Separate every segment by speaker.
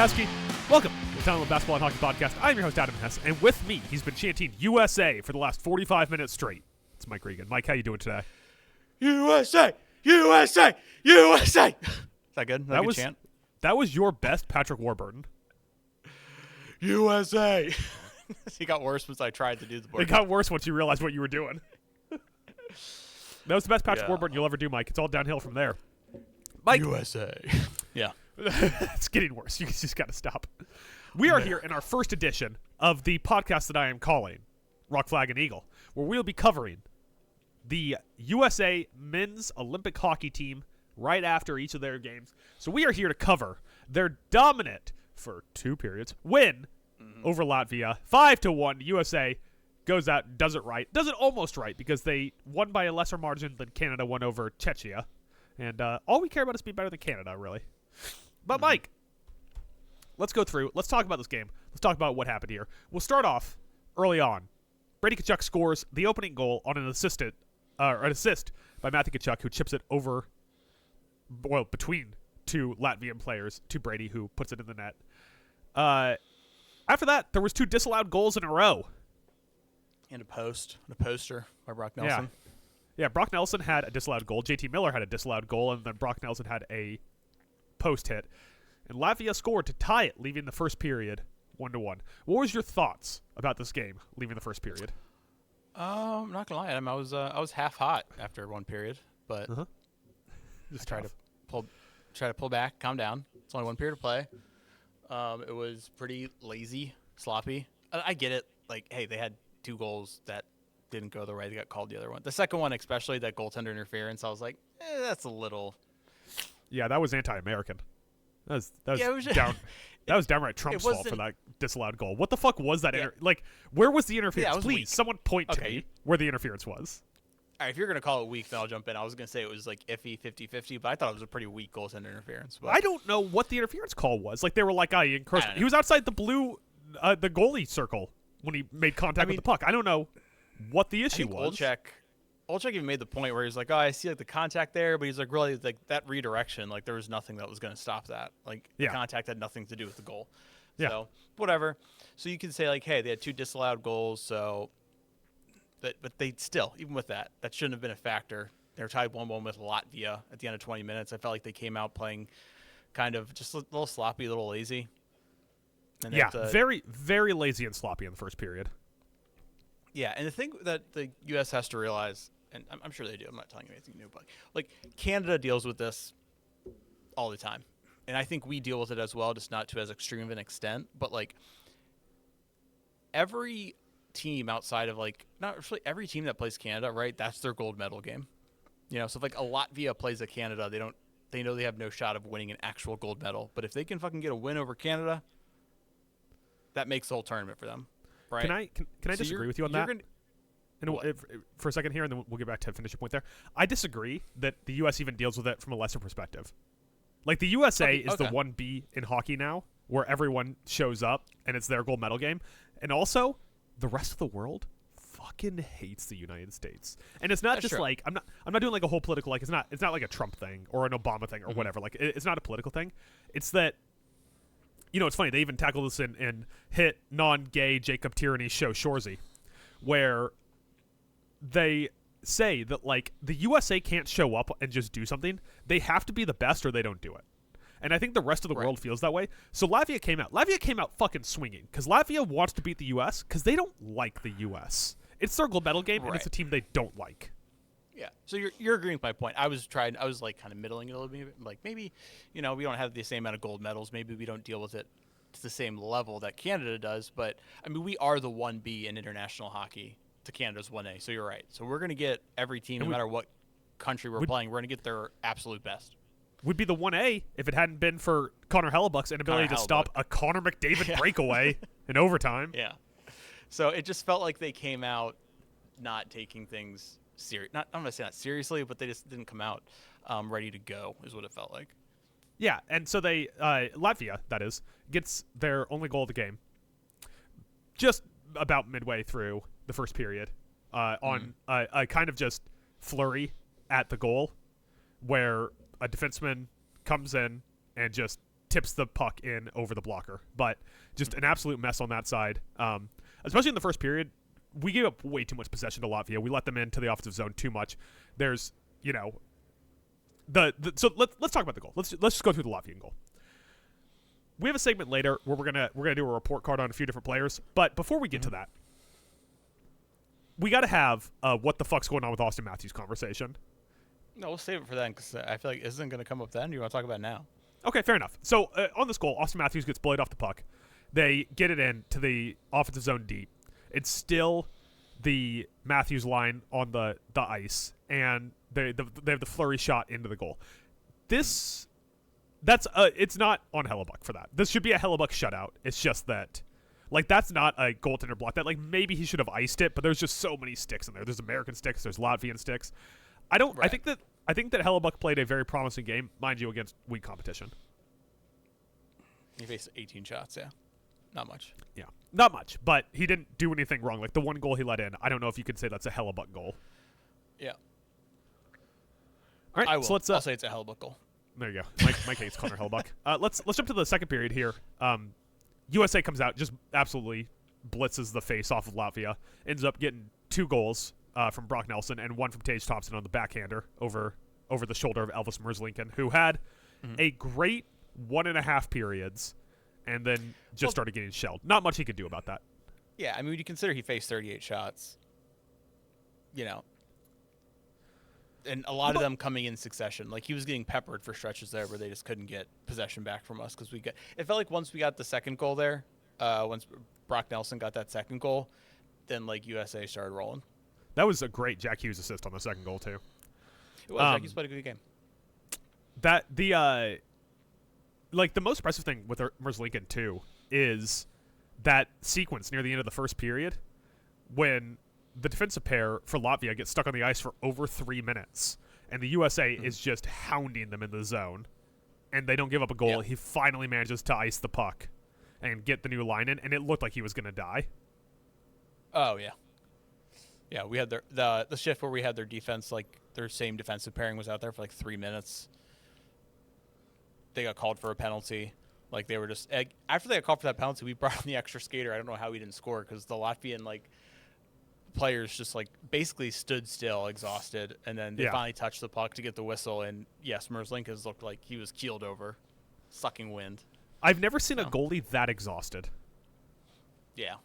Speaker 1: BASKEY. Welcome to the Town of Basketball and Hockey Podcast. I'm your host, Adam Hess, and with me, he's been chanting USA for the last 45 minutes straight. It's Mike Regan. Mike, how you doing today?
Speaker 2: USA! USA! USA! Is that good? That was chant?
Speaker 1: That was your best Patrick Warburton.
Speaker 2: USA! He got worse once I tried to do the board.
Speaker 1: It got worse once you realized what you were doing. That was the best Patrick Warburton you'll ever do, Mike. It's all downhill from there. Mike.
Speaker 2: USA. Yeah.
Speaker 1: It's getting worse. You just got to stop. We are here in our first edition of the podcast that I am calling Rock, Flag, and Eagle, where we'll be covering the USA men's Olympic hockey team right after each of their games. So we are here to cover their dominant, for 2 periods, win over Latvia. 5-1. USA goes out and does it right. Does it almost right because they won by a lesser margin than Canada won over Czechia. And all we care about is being better than Canada, really. But, Mike, let's go through. Let's talk about this game. Let's talk about what happened here. We'll start off early on. Brady Tkachuk scores the opening goal on an assist by Matthew Tkachuk, who chips it over, between 2 Latvian players to Brady, who puts it in the net. After that, there was 2 disallowed goals in a row.
Speaker 2: And a poster by Brock Nelson.
Speaker 1: Yeah, Brock Nelson had a disallowed goal. JT Miller had a disallowed goal, and then Brock Nelson had a post hit. And Latvia scored to tie it, leaving the first period 1-1. What was your thoughts about this game, leaving the first period?
Speaker 2: I'm not gonna lie, Adam. I was half hot after 1 period, but just try to pull back, calm down. It's only 1 period to play. It was pretty lazy, sloppy. I get it. Like, hey, they had 2 goals that didn't go the way they got called the other one. The second one, especially that goaltender interference, I was like, that's a little.
Speaker 1: Yeah, that was anti-American. That was downright Trump's fault for that disallowed goal. What the fuck was that? Where was the interference? Please,
Speaker 2: weak.
Speaker 1: Someone point to me where the interference was.
Speaker 2: All right, if you're going to call it weak, then I'll jump in. I was going to say it was like iffy, 50-50, but I thought it was a pretty weak goaltender interference. But
Speaker 1: I don't know what the interference call was. Like, they were like, he encroached. He was outside the the goalie circle when he made contact with the puck. I don't know what the issue was.
Speaker 2: Olczyk even made the point where he's like, I see like the contact there, but he's like, really, like that redirection, like there was nothing that was going to stop that. Like the contact had nothing to do with the goal.
Speaker 1: Yeah.
Speaker 2: So whatever. So you can say like, hey, they had 2 disallowed goals, so but they still, even with that shouldn't have been a factor. They were tied 1-1 with Latvia at the end of 20 minutes. I felt like they came out playing kind of just a little sloppy, a little lazy. And
Speaker 1: very, very lazy and sloppy in the first period.
Speaker 2: Yeah, and the thing that the U.S. has to realize, and I'm sure they do, I'm not telling you anything new, but like Canada deals with this all the time. And I think we deal with it as well, just not to as extreme of an extent. But like every team outside of every team that plays Canada, right, that's their gold medal game. You know, so if like a Latvia plays a Canada, they know they have no shot of winning an actual gold medal. But if they can fucking get a win over Canada, that makes the whole tournament for them. Right.
Speaker 1: Can I disagree with you on that? For a second here, and then we'll get back to finish your point there. I disagree that the U.S. even deals with it from a lesser perspective. Like, the USA is the 1B in hockey now, where everyone shows up, and it's their gold medal game. And also, the rest of the world fucking hates the United States. And it's not
Speaker 2: That's
Speaker 1: just
Speaker 2: true.
Speaker 1: like, I'm not doing like a whole political, like, it's not like a Trump thing or an Obama thing or whatever. Like, it's not a political thing. It's that, you know, it's funny. They even tackle this in hit non-gay Jacob Tyranny's show Shoresy, where they say that, like, the USA can't show up and just do something. They have to be the best or they don't do it. And I think the rest of the world feels that way. So Latvia came out. Latvia came out fucking swinging because Latvia wants to beat the U.S. because they don't like the U.S. It's their gold medal game, and it's a team they don't like.
Speaker 2: Yeah, so you're agreeing with my point. I was like kind of middling it a little bit. Like, maybe, you know, we don't have the same amount of gold medals. Maybe we don't deal with it to the same level that Canada does. But I mean, we are the 1B in international hockey to Canada's 1A. So you're right. So we're gonna get every team, no matter what country we're playing. We're gonna get their absolute best.
Speaker 1: Would be the 1A if it hadn't been for Connor Hellebuck's inability to stop a Connor McDavid breakaway in overtime.
Speaker 2: Yeah. So it just felt like they came out not taking things serious. I'm going to say not seriously, but they just didn't come out ready to go is what it felt like.
Speaker 1: Yeah, and so they Latvia, that is, gets their only goal of the game just about midway through the first period on a kind of just flurry at the goal where a defenseman comes in and just tips the puck in over the blocker. But just an absolute mess on that side. Especially in the first period, we gave up way too much possession to Latvia. We let them into the offensive zone too much. There's, so let's talk about the goal. Let's just go through the Latvian goal. We have a segment later where we're gonna do a report card on a few different players. But before we get to that, we got to have what the fuck's going on with Austin Matthews conversation.
Speaker 2: No, we'll save it for then because I feel like it isn't going to come up then. You want to talk about it now?
Speaker 1: Okay, fair enough. So on this goal, Austin Matthews gets bullied off the puck. They get it in to the offensive zone deep. It's still the Matthews line on the ice, and they have the flurry shot into the goal. It's not on Hellebuck for that. This should be a Hellebuck shutout. It's just that, like, that's not a goaltender block. That, like, maybe he should have iced it, but there's just so many sticks in there. There's American sticks. There's Latvian sticks.
Speaker 2: Right.
Speaker 1: I think that Hellebuck played a very promising game, mind you, against weak competition.
Speaker 2: He faced 18 shots. Yeah, not much.
Speaker 1: Yeah, not much, but he didn't do anything wrong. Like the one goal he let in, I don't know if you could say that's a Hellebuck goal.
Speaker 2: Yeah.
Speaker 1: All right,
Speaker 2: I will.
Speaker 1: so let's.
Speaker 2: I'll say it's a Hellebuck goal.
Speaker 1: There you go. Mike hates Connor Hellebuck. Let's jump to the second period here. USA comes out, just absolutely blitzes the face off of Latvia. Ends up getting 2 goals from Brock Nelson and 1 from Tage Thompson on the backhander over the shoulder of Elvis Merzlinken, who had a great 1.5 periods and then just started getting shelled. Not much he could do about that.
Speaker 2: Yeah, I mean, when you consider he faced 38 shots, and a lot of them coming in succession. Like, he was getting peppered for stretches there where they just couldn't get possession back from us because it felt like once we got the second goal there, once Brock Nelson got that second goal, then, like, USA started rolling.
Speaker 1: That was a great Jack Hughes assist on the second goal, too.
Speaker 2: It was. Jack Hughes played a good game.
Speaker 1: The most impressive thing with Merzlinken, too, is that sequence near the end of the first period when the defensive pair for Latvia gets stuck on the ice for over 3 minutes, and the USA is just hounding them in the zone, and they don't give up a goal.
Speaker 2: Yeah.
Speaker 1: He finally manages to ice the puck and get the new line in, and it looked like he was going to die.
Speaker 2: Oh, yeah. Yeah, we had the shift where we had their defense, like, their same defensive pairing was out there for, like, 3 minutes. They got called for a penalty. Like, they were just after they got called for that penalty, we brought in the extra skater. I don't know how we didn't score because the Latvian, like, players just, like, basically stood still, exhausted, and then they finally touched the puck to get the whistle, and yes, Merzlinken looked like he was keeled over, sucking wind.
Speaker 1: I've never seen a goalie that exhausted.
Speaker 2: Yeah.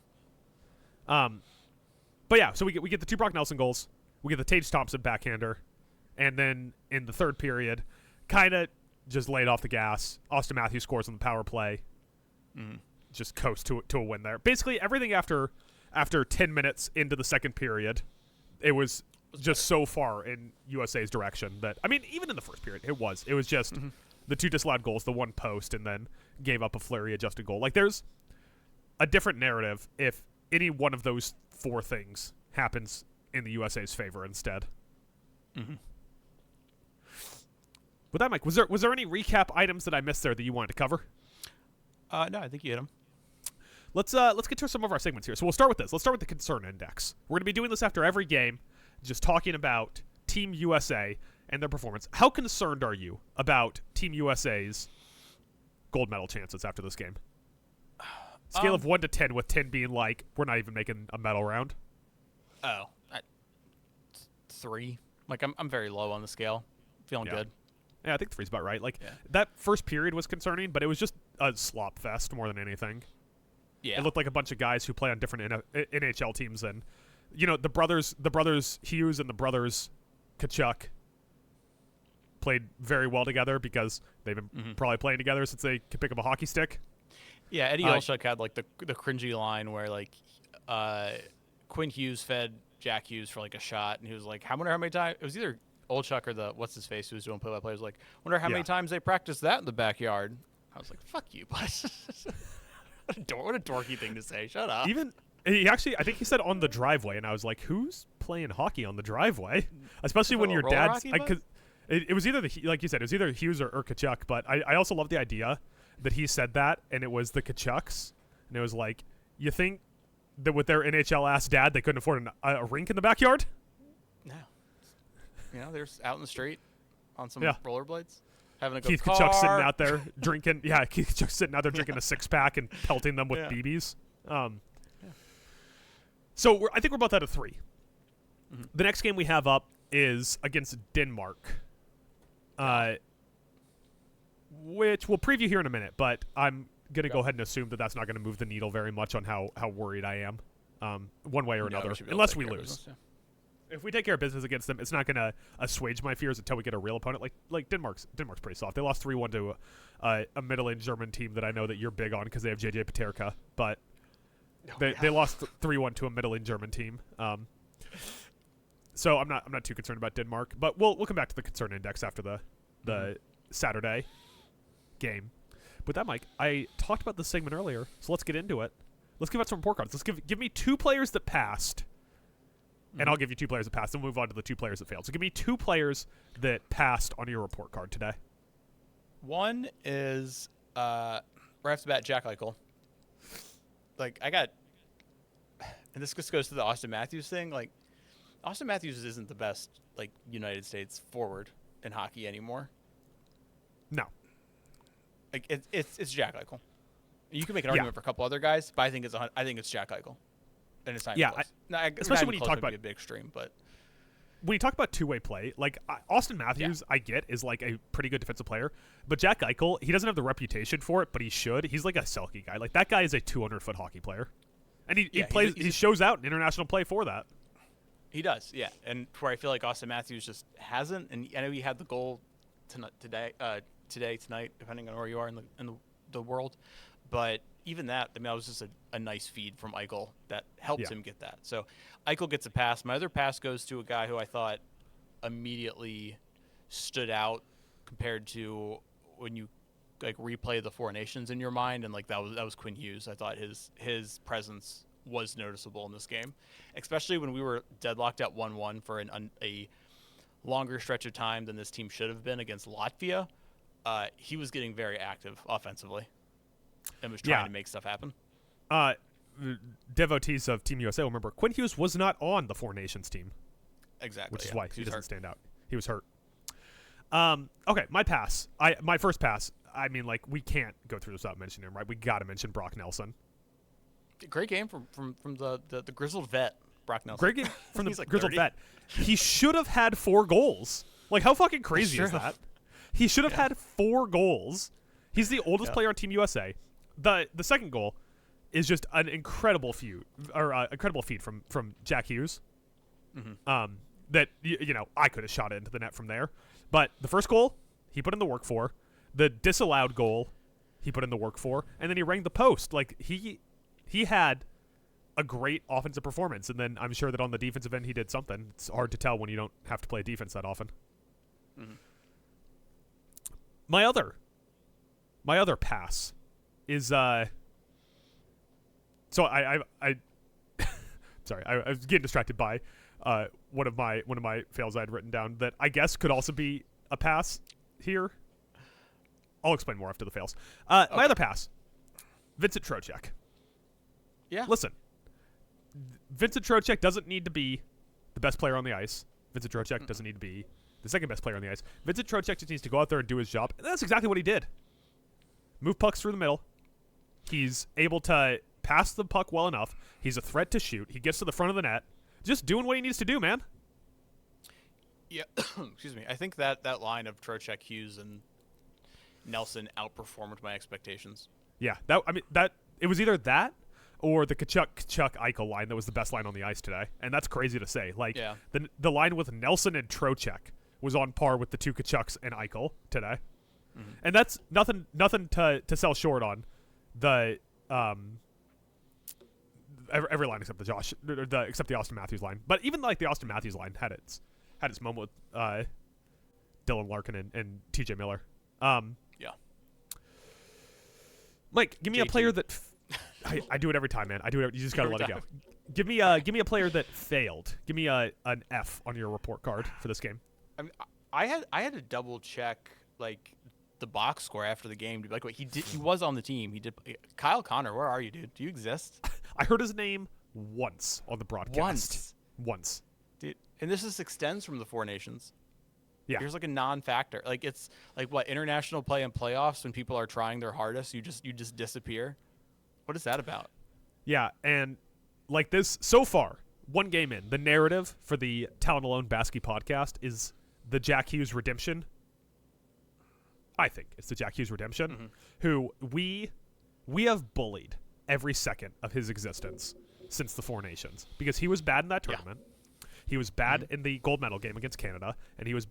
Speaker 1: But yeah, so we get the 2 Brock Nelson goals, we get the Tage Thompson backhander, and then in the third period, kind of just laid off the gas. Austin Matthews scores on the power play, just coast to a win there. Basically, everything after 10 minutes into the second period, it was just so far in USA's direction that, I mean, even in the first period, it was just the 2 disallowed goals, the 1 post, and then gave up a flurry adjusted goal. Like, there's a different narrative if any one of those 4 things happens in the USA's favor instead. With that, Mike, was there any recap items that I missed there that you wanted to cover?
Speaker 2: No, I think you hit them.
Speaker 1: Let's get to some of our segments here. So we'll start with this. Let's start with the concern index. We're going to be doing this after every game, just talking about Team USA and their performance. How concerned are you about Team USA's gold medal chances after this game? Scale of 1 to 10, with 10 being like we're not even making a medal round.
Speaker 2: 3. Like, I'm very low on the scale. Feeling good.
Speaker 1: Yeah, I think 3's about right. Like, that first period was concerning, but it was just a slop fest more than anything.
Speaker 2: Yeah.
Speaker 1: It looked like a bunch of guys who play on different NHL teams, and the brothers Hughes and the brothers Kachuk played very well together because they've been probably playing together since they could pick up a hockey stick.
Speaker 2: Yeah, Eddie Olszuk had, like, the cringy line where, like, Quinn Hughes fed Jack Hughes for, like, a shot, and he was like, how many times? It was either Olszuk or the what's-his-face who was doing play-by-play was like, wonder how many times they practiced that in the backyard. I was like, fuck you, bud. What a dorky thing to say. Shut up.
Speaker 1: Even he actually, I think he said on the driveway, and I was like, who's playing hockey on the driveway? Especially when your dad's, because it was either like you said, it was either Hughes or Kachuk. But I also love the idea that he said that, and it was the Kachucks, and it was like, you think that with their NHL ass dad, they couldn't afford a rink in the backyard?
Speaker 2: No. They're out in the street on some rollerblades. having a good
Speaker 1: Keith
Speaker 2: car.
Speaker 1: Kachuk sitting out there drinking. Yeah, Keith Kachuk sitting out there drinking a 6-pack and pelting them with BBs. So I think we're both out of 3. Mm-hmm. The next game we have up is against Denmark, which we'll preview here in a minute. But I'm gonna go ahead and assume that that's not going to move the needle very much on how worried I am, one way or another, unless we lose. If we take care of business against them, it's not going to assuage my fears until we get a real opponent. Like Denmark's pretty soft. They lost 3-1 to a middling German team that I know that you're big on because they have JJ Paterka, but they lost 3-1 to a middling German team. So I'm not too concerned about Denmark, but we'll come back to the concern index after the Saturday game. With that, Mike, I talked about this segment earlier, so let's get into it. Let's give out some report cards. Let's give me 2 players that passed. And I'll give you 2 players that passed, and we'll move on to the 2 players that failed. So give me 2 players that passed on your report card today.
Speaker 2: One is, right off the bat, Jack Eichel. Like, and this just goes to the Austin Matthews thing. Like, Austin Matthews isn't the best, like, United States forward in hockey anymore.
Speaker 1: No.
Speaker 2: Like, it's Jack Eichel. You can make an argument for a couple other guys, but I think it's Jack Eichel. And it's not
Speaker 1: especially when you talk about
Speaker 2: a big extreme, but
Speaker 1: when you talk about two-way play, like Austin Matthews, I get is like a pretty good defensive player, but Jack Eichel, he doesn't have the reputation for it, but he should. He's like a Selke guy. Like that guy is a 200-foot hockey player, and he plays. He shows out in international play for that.
Speaker 2: He does, yeah. And where I feel like Austin Matthews just hasn't, and I know he had the goal tonight, depending on where you are in the world, but. Even that, I mean, that was just a nice feed from Eichel that helps him get that. So Eichel gets a pass. My other pass goes to a guy who I thought immediately stood out compared to when you like replay the Four Nations in your mind, and like that was Quinn Hughes. I thought his presence was noticeable in this game, especially when we were deadlocked at 1-1 for a longer stretch of time than this team should have been against Latvia. He was getting very active offensively. And was trying to make stuff happen.
Speaker 1: Devotees of Team USA will remember Quinn Hughes was not on the Four Nations team.
Speaker 2: Exactly.
Speaker 1: Which is why he doesn't stand out. He was hurt. Okay, my first pass. I mean, like, we can't go through this without mentioning him, right? We got to mention Brock Nelson.
Speaker 2: Great game from the grizzled vet, Brock Nelson.
Speaker 1: Great game from the grizzled vet. He should have had 4 goals. Like, how fucking crazy is that? He should have had 4 goals. He's the oldest player on Team USA. The second goal is just an incredible feed from Jack Hughes. Mm-hmm. That I could have shot it into the net from there, but the first goal he put in the work for. The disallowed goal he put in the work for, and then he rang the post. Like he had a great offensive performance, and then I'm sure that on the defensive end he did something. It's hard to tell when you don't have to play defense that often. Mm-hmm. My other pass is so I sorry, I was getting distracted by one of my fails I had written down that I guess could also be a pass here. I'll explain more after the fails. My other pass, Vincent Trocheck.
Speaker 2: Yeah.
Speaker 1: Listen, Vincent Trocheck doesn't need to be the best player on the ice. Vincent Trocheck doesn't need to be the second best player on the ice. Vincent Trocheck just needs to go out there and do his job, and that's exactly what he did. Move pucks through the middle. He's able to pass the puck well enough. He's a threat to shoot. He gets to the front of the net. Just doing what he needs to do, man.
Speaker 2: Yeah. Excuse me. I think that line of Trocheck, Hughes, and Nelson outperformed my expectations.
Speaker 1: Yeah. It was either that or the Kachuk Eichel line that was the best line on the ice today. And that's crazy to say. Like the line with Nelson and Trocheck was on par with the 2 Kachucks and Eichel today. Mm-hmm. And that's nothing to sell short on the every line except except the Austin Matthews line. But even like the Austin Matthews line had its moment with Dylan Larkin and TJ Miller. Mike, give me a player that I do it every time, man. I do it. You just gotta let it go. Give me a player that failed. Give me an F on your report card for this game.
Speaker 2: I had to double check like the box score after the game. Like what he did, he was on the team. He did. Kyle Connor, where are you, dude? Do you exist?
Speaker 1: I heard his name once on the broadcast.
Speaker 2: Once,
Speaker 1: dude.
Speaker 2: And this extends from the Four Nations.
Speaker 1: Yeah.
Speaker 2: Here's like a non-factor. Like it's like what international play and playoffs when people are trying their hardest, you just disappear. What is that about?
Speaker 1: Yeah, and like this so far, one game in, the narrative for the Talent Alone BASKEY podcast is the Jack Hughes redemption. I think it's the Jack Hughes redemption, who we have bullied every second of his existence since the Four Nations because he was bad in that tournament. He was bad in the gold medal game against Canada, and he was,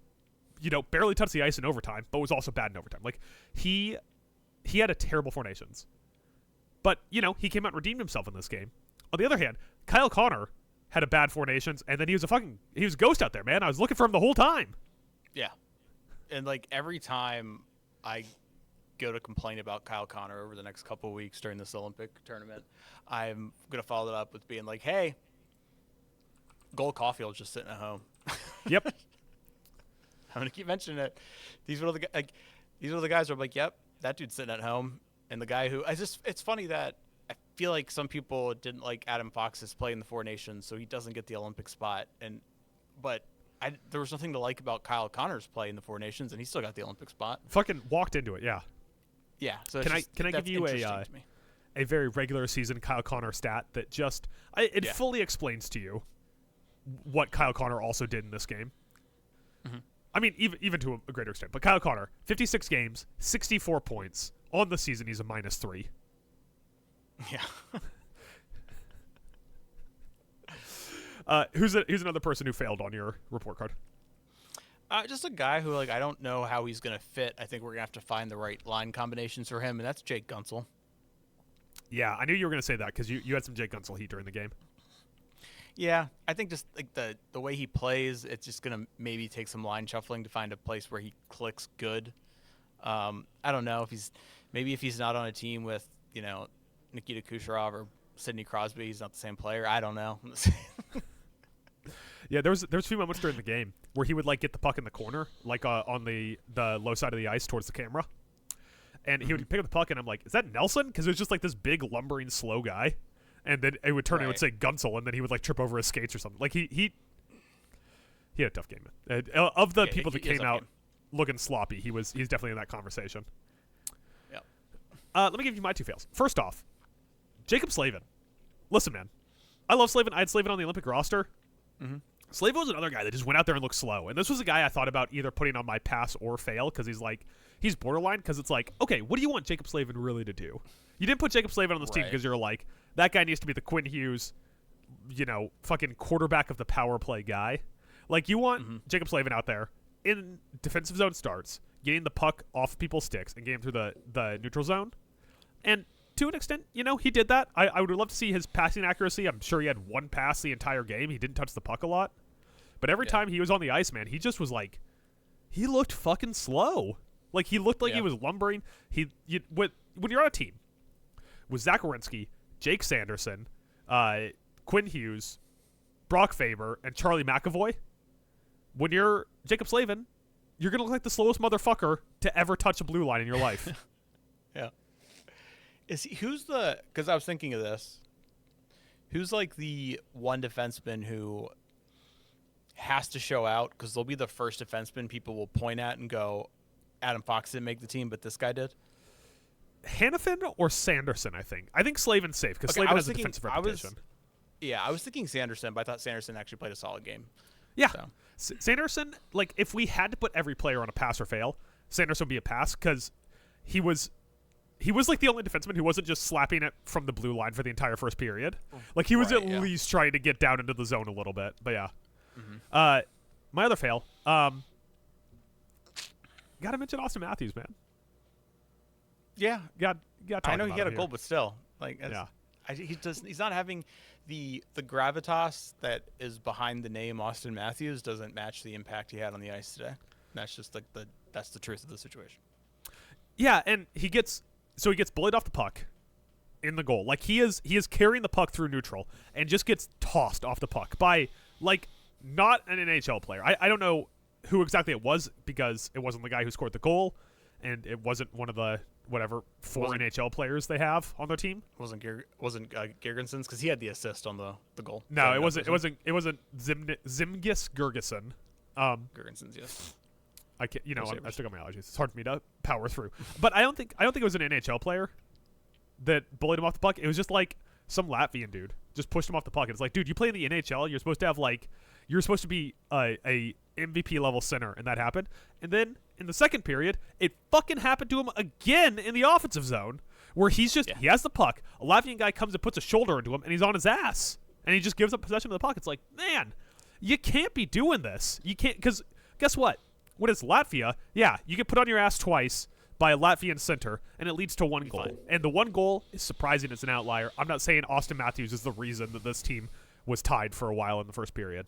Speaker 1: barely touched the ice in overtime, but was also bad in overtime. Like he had a terrible Four Nations, but he came out and redeemed himself in this game. On the other hand, Kyle Connor had a bad Four Nations, and then he was a ghost out there, man. I was looking for him the whole time.
Speaker 2: Yeah, and like every time I go to complain about Kyle Connor over the next couple of weeks during this Olympic tournament, I'm gonna follow it up with being like, hey. Cole Caulfield's just sitting at home.
Speaker 1: Yep.
Speaker 2: I'm gonna keep mentioning it. These are the guys who are like, yep, that dude's sitting at home. And the guy who it's funny that I feel like some people didn't like Adam Fox's play in the Four Nations, so he doesn't get the Olympic spot. But there was nothing to like about Kyle Connor's play in the Four Nations, and he still got the Olympic spot.
Speaker 1: Fucking walked into it, yeah.
Speaker 2: Yeah. So
Speaker 1: can I give you a very regular season Kyle Connor stat that just fully explains to you what Kyle Connor also did in this game. I mean, even to a greater extent. But Kyle Connor, 56 games, 64 points. On the season, he's a -3.
Speaker 2: Yeah.
Speaker 1: Who's another person who failed on your report card?
Speaker 2: Just a guy who, I don't know how he's going to fit. I think we're going to have to find the right line combinations for him, and that's Jake Gunsel.
Speaker 1: Yeah, I knew you were going to say that because you had some Jake Gunsel heat during the game.
Speaker 2: Yeah, I think just like the way he plays, it's just gonna maybe take some line shuffling to find a place where he clicks good. I don't know if he's not on a team with Nikita Kucherov or Sidney Crosby, he's not the same player. I don't know.
Speaker 1: Yeah, there was a few moments during the game where he would get the puck in the corner, on the low side of the ice towards the camera, and he would pick up the puck, and I'm like, is that Nelson? Because it was just this big lumbering slow guy. And then it would turn and it would say Gunsel, and then he would trip over his skates or something. He had a tough game. Of the people that came out looking sloppy, he's definitely in that conversation.
Speaker 2: Yeah.
Speaker 1: Let me give you my two fails. First off, Jacob Slavin. Listen, man, I love Slavin. I had Slavin on the Olympic roster. Slavin was another guy that just went out there and looked slow. And this was a guy I thought about either putting on my pass or fail because he's borderline because it's okay, what do you want Jacob Slavin really to do? You didn't put Jacob Slavin on this team because you're that guy needs to be the Quinn Hughes, fucking quarterback of the power play guy. You want Jacob Slavin out there in defensive zone starts, getting the puck off people's sticks and getting through the neutral zone. And to an extent, he did that. I would love to see his passing accuracy. I'm sure he had one pass the entire game. He didn't touch the puck a lot. But every time he was on the ice, man, he just was he looked fucking slow. He looked like he was lumbering. When you're on a team with Zach Werenski, Jake Sanderson, Quinn Hughes, Brock Faber, and Charlie McAvoy, when you're Jacob Slavin, you're going to look like the slowest motherfucker to ever touch a blue line in your life.
Speaker 2: Yeah. Because I was thinking of this, who's the one defenseman who has to show out because they'll be the first defenseman people will point at and go, Adam Fox didn't make the team, but this guy did?
Speaker 1: Hannafin or Sanderson, I think. I think Slavin's safe because Slavin has a defensive reputation.
Speaker 2: I was thinking Sanderson, but I thought Sanderson actually played a solid game.
Speaker 1: Yeah. So. Sanderson, if we had to put every player on a pass or fail, Sanderson would be a pass because he was the only defenseman who wasn't just slapping it from the blue line for the entire first period. He was at least trying to get down into the zone a little bit. But yeah. My other fail, gotta mention Austin Matthews, man.
Speaker 2: Yeah, I know he got a
Speaker 1: here.
Speaker 2: goal, but still, he's not having the gravitas that is behind the name Austin Matthews doesn't match the impact he had on the ice today. And that's just that's the truth of the situation.
Speaker 1: Yeah, and he gets bullied off the puck in the goal. He is carrying the puck through neutral and just gets tossed off the puck by not an NHL player. I don't know who exactly it was because it wasn't the guy who scored the goal, and it wasn't one of the four NHL players they have on their team.
Speaker 2: Wasn't Gergensons because he had the assist on the goal.
Speaker 1: No, it wasn't Zimgis Gergesson.
Speaker 2: Gergensons, yes.
Speaker 1: I can't,
Speaker 2: Go
Speaker 1: I
Speaker 2: Sabres.
Speaker 1: still got my allergies. It's hard for me to power through. But I don't think it was an NHL player that bullied him off the puck. It was just like some Latvian dude just pushed him off the puck. And it's like, dude, you play in the NHL. You're supposed to have you're supposed to be a MVP level center, and that happened. And then in the second period, it fucking happened to him again in the offensive zone, where he has the puck. A Latvian guy comes and puts a shoulder into him, and he's on his ass, and he just gives up possession of the puck. It's like, man, you can't be doing this. You can't, because guess what? When it's Latvia, yeah, you get put on your ass twice by a Latvian center, and it leads to one goal.
Speaker 2: Fine.
Speaker 1: And the one goal is surprising. It's an outlier. I'm not saying Austin Matthews is the reason that this team was tied for a while in the first period.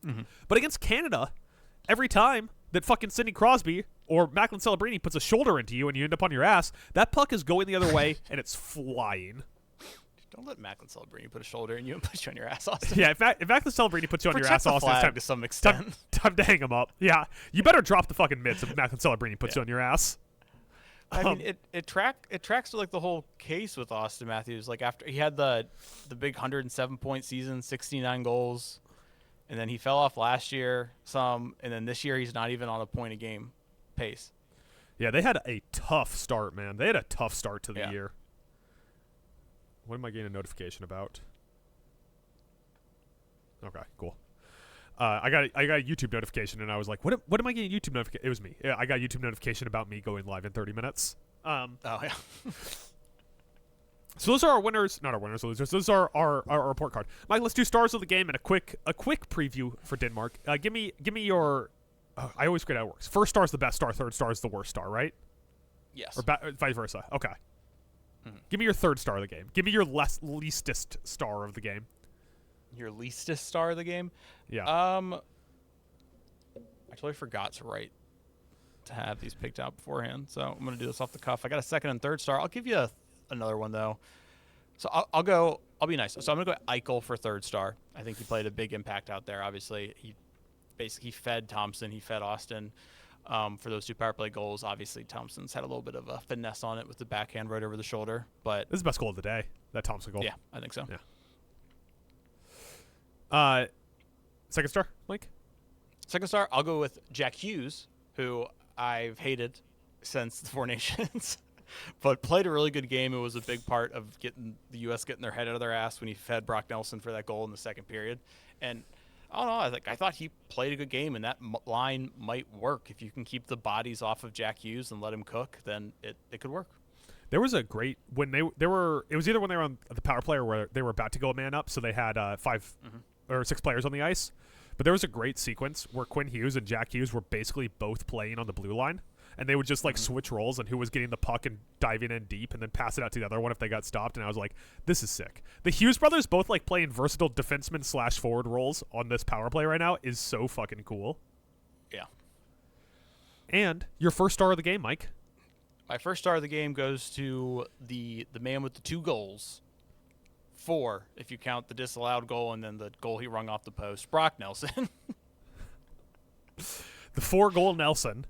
Speaker 1: Mm-hmm. But against Canada, every time that fucking Sidney Crosby or Macklin Celebrini puts a shoulder into you and you end up on your ass, that puck is going the other way and it's flying.
Speaker 2: Don't let Macklin Celebrini put a shoulder in you and put you on your ass, Austin.
Speaker 1: Yeah, if Macklin Celebrini puts you on your ass, Austin, it's time
Speaker 2: to some extent.
Speaker 1: Time to hang him up. Yeah, you better drop the fucking mitts if Macklin Celebrini puts you on your ass.
Speaker 2: I mean, it tracks to like the whole case with Austin Matthews. Like after he had the big 107-point season, 69 goals, and then he fell off last year some, and then this year he's not even on a point a game pace.
Speaker 1: Yeah, they had a tough start, man. They had a tough start to the year. What am I getting a notification about? Okay, cool. I got a YouTube notification, and I was like, what am I getting YouTube notification? It was me. Yeah, I got a YouTube notification about me going live in 30 minutes.
Speaker 2: Oh, yeah.
Speaker 1: So those are our winners. Not our winners or losers. Those are our report card. Mike, let's do stars of the game and a quick preview for Denmark. Give me your... I always forget how it works. First star is the best star. Third star is the worst star, right?
Speaker 2: Yes.
Speaker 1: Or vice versa. Okay.
Speaker 2: Mm-hmm.
Speaker 1: Give me your third star of the game. Give me your leastest star of the game.
Speaker 2: Your leastest star of the game?
Speaker 1: Yeah.
Speaker 2: I totally forgot to have these picked out beforehand, so I'm going to do this off the cuff. I got a second and third star. I'll give you another one, though. So I'll be nice. So I'm going to go Eichel for third star. I think he played a big impact out there. Obviously, he basically fed Thompson. He fed Austin for those two power play goals. Obviously, Thompson's had a little bit of a finesse on it with the backhand right over the shoulder. But
Speaker 1: this is the best goal of the day, that Thompson goal.
Speaker 2: Yeah, I think so.
Speaker 1: Yeah. Second star, Mike?
Speaker 2: Second star, I'll go with Jack Hughes, who I've hated since the Four Nations, but played a really good game. It was a big part of getting the U.S. getting their head out of their ass when he fed Brock Nelson for that goal in the second period. And I don't know, I thought he played a good game, and that line might work. If you can keep the bodies off of Jack Hughes and let him cook, then it could work.
Speaker 1: There was a great when it was either when they were on the power play or where they were about to go a man up, so they had 5 or 6 players on the ice. But there was a great sequence where Quinn Hughes and Jack Hughes were basically both playing on the blue line, and they would just switch roles and who was getting the puck and diving in deep and then pass it out to the other one if they got stopped. And I was like, this is sick. The Hughes brothers both playing versatile defenseman / forward roles on this power play right now is so fucking cool.
Speaker 2: Yeah.
Speaker 1: And your first star of the game, Mike?
Speaker 2: My first star of the game goes to the man with the 2 goals. 4, if you count the disallowed goal and then the goal he rung off the post. Brock Nelson.
Speaker 1: The 4-goal Nelson.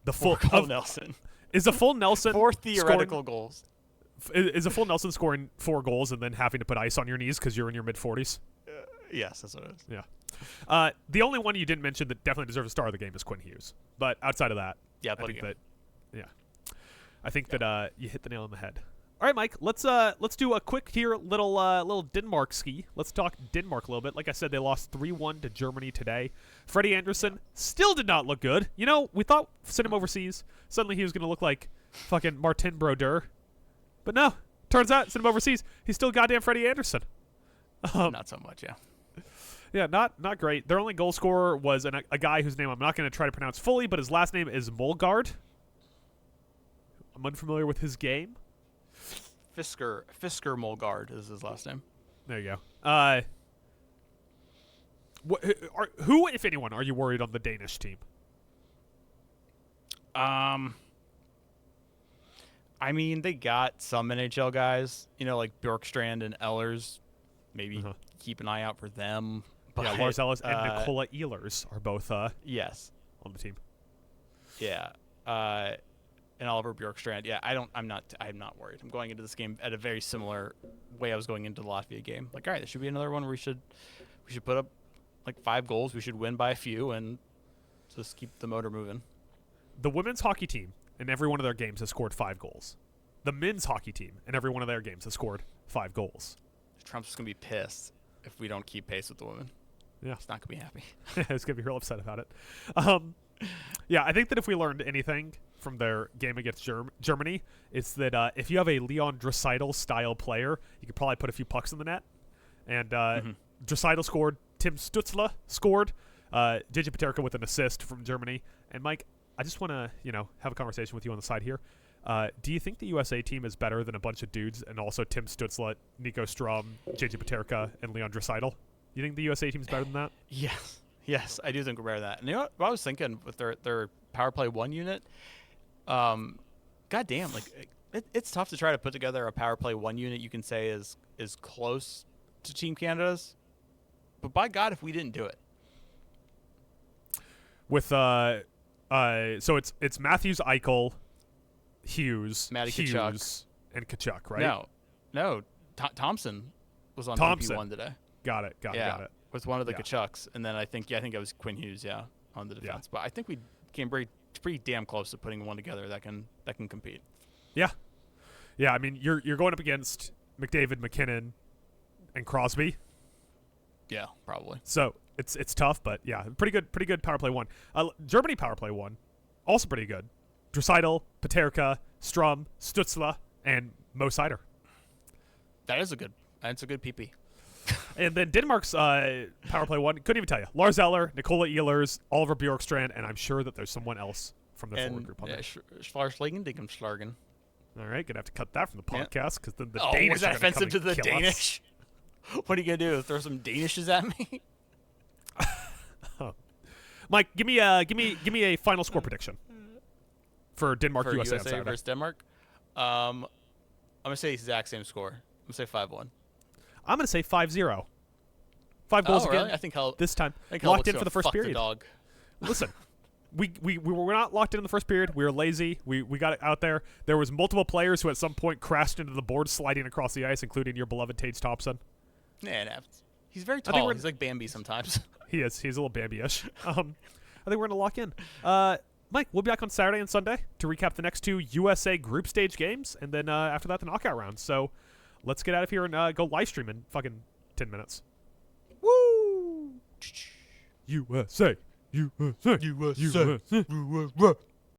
Speaker 1: The full
Speaker 2: Nelson.
Speaker 1: Is a full Nelson
Speaker 2: 4 theoretical goals.
Speaker 1: Is a full Nelson scoring 4 goals and then having to put ice on your knees because you're in your mid-40s?
Speaker 2: Yes, that's what it is.
Speaker 1: Yeah. The only one you didn't mention that definitely deserves a star of the game is Quinn Hughes. But outside of that, I think that you hit the nail on the head. All right, Mike. Let's do a quick little Denmark ski. Let's talk Denmark a little bit. Like I said, they lost 3-1 to Germany today. Freddie Anderson still did not look good. You know, we thought send him overseas. Suddenly he was going to look like fucking Martin Brodeur. But no, turns out send him overseas. He's still goddamn Freddie Anderson.
Speaker 2: Not so much, yeah.
Speaker 1: Yeah, not great. Their only goal scorer was a guy whose name I'm not going to try to pronounce fully, but his last name is Molgaard. I'm unfamiliar with his game.
Speaker 2: Fisker Molgaard is his last name.
Speaker 1: There you go. Who, if anyone, are you worried on the Danish team?
Speaker 2: I mean, they got some NHL guys, like Bjorkstrand and Ehlers. Maybe keep an eye out for them. But,
Speaker 1: yeah, Lars Ellis and Nicola Ehlers are both
Speaker 2: yes
Speaker 1: on the team.
Speaker 2: Yeah. And Oliver Bjorkstrand. Yeah, I'm not worried. I'm going into this game at a very similar way I was going into the Latvia game. Like, all right, there should be another one where we should put up 5 goals. We should win by a few and just keep the motor moving.
Speaker 1: the women's hockey team in every one of their games has scored 5 goals. The men's hockey team in every one of their games has scored 5 goals.
Speaker 2: Trump's just going to be pissed if we don't keep pace with the women.
Speaker 1: Yeah.
Speaker 2: He's not going to be happy.
Speaker 1: He's going to be real upset about it. Yeah, I think that if we learned anything from their game against Germany, it's that if you have a Leon Draisaitl-style player, you could probably put a few pucks in the net. And Draisaitl scored. Tim Stützle scored. JJ Peterka with an assist from Germany. And Mike, I just want to, have a conversation with you on the side here. Do you think the USA team is better than a bunch of dudes and also Tim Stützle, Nico Strum, JJ Peterka, and Leon Draisaitl? You think the USA team's better than that?
Speaker 2: Yes, I do think we're better than that. And you know what I was thinking with their power play 1 unit? Goddamn, it's tough to try to put together a power play 1 unit you can say is close to Team Canada's. But by God, if we didn't do it.
Speaker 1: With so it's Matthews, Eichel, Hughes,
Speaker 2: Tkachuk.
Speaker 1: and Tkachuk, right?
Speaker 2: No. Thompson was on
Speaker 1: Thompson.
Speaker 2: PP1 today.
Speaker 1: Got it.
Speaker 2: With one of the Tkachuks, and then I think it was Quinn Hughes, on the defense. But I think we came pretty damn close to putting one together that can compete.
Speaker 1: Yeah. I mean, you're going up against McDavid, McKinnon, and Crosby.
Speaker 2: Yeah, probably.
Speaker 1: So it's tough, but yeah, pretty good power play 1. Germany power play 1, also pretty good. Draisaitl, Peterka, Strum, Stützle, and Mo Seider.
Speaker 2: That's a good PP.
Speaker 1: And then Denmark's power play 1, couldn't even tell you. Lars Eller, Nicola Ehlers, Oliver Bjorkstrand, and I'm sure that there's someone else from the forward group on there.
Speaker 2: Schlarslingen.
Speaker 1: All right, gonna have to cut that from the podcast because then the
Speaker 2: Oh,
Speaker 1: Danish
Speaker 2: was that
Speaker 1: are gonna
Speaker 2: offensive to
Speaker 1: come
Speaker 2: the
Speaker 1: and kill us.
Speaker 2: Danish? What are you gonna do? Throw some Danishes at me?
Speaker 1: Mike, give me a final score prediction for Denmark
Speaker 2: For
Speaker 1: USA, on
Speaker 2: USA
Speaker 1: Saturday.
Speaker 2: versus Denmark. I'm gonna say the exact same score. I'm gonna say 5-1.
Speaker 1: I'm gonna say 5-0. 5 goals
Speaker 2: really?
Speaker 1: again.
Speaker 2: I think Hell
Speaker 1: this time
Speaker 2: I think
Speaker 1: locked in
Speaker 2: Hell's
Speaker 1: for the
Speaker 2: gonna
Speaker 1: first
Speaker 2: fuck
Speaker 1: period.
Speaker 2: The dog.
Speaker 1: Listen, we were not locked in the first period. We were lazy. We got it out there. There was multiple players who at some point crashed into the board sliding across the ice, including your beloved Tage Thompson.
Speaker 2: Yeah, it happens. He's very tall. He's like Bambi sometimes.
Speaker 1: He is. He's a little Bambi-ish. I think we're gonna lock in. Mike, we'll be back on Saturday and Sunday to recap the next 2 USA group stage games, and then after that, the knockout round. So let's get out of here and go live stream in fucking 10 minutes.
Speaker 2: Woo!
Speaker 1: USA! USA! USA! USA!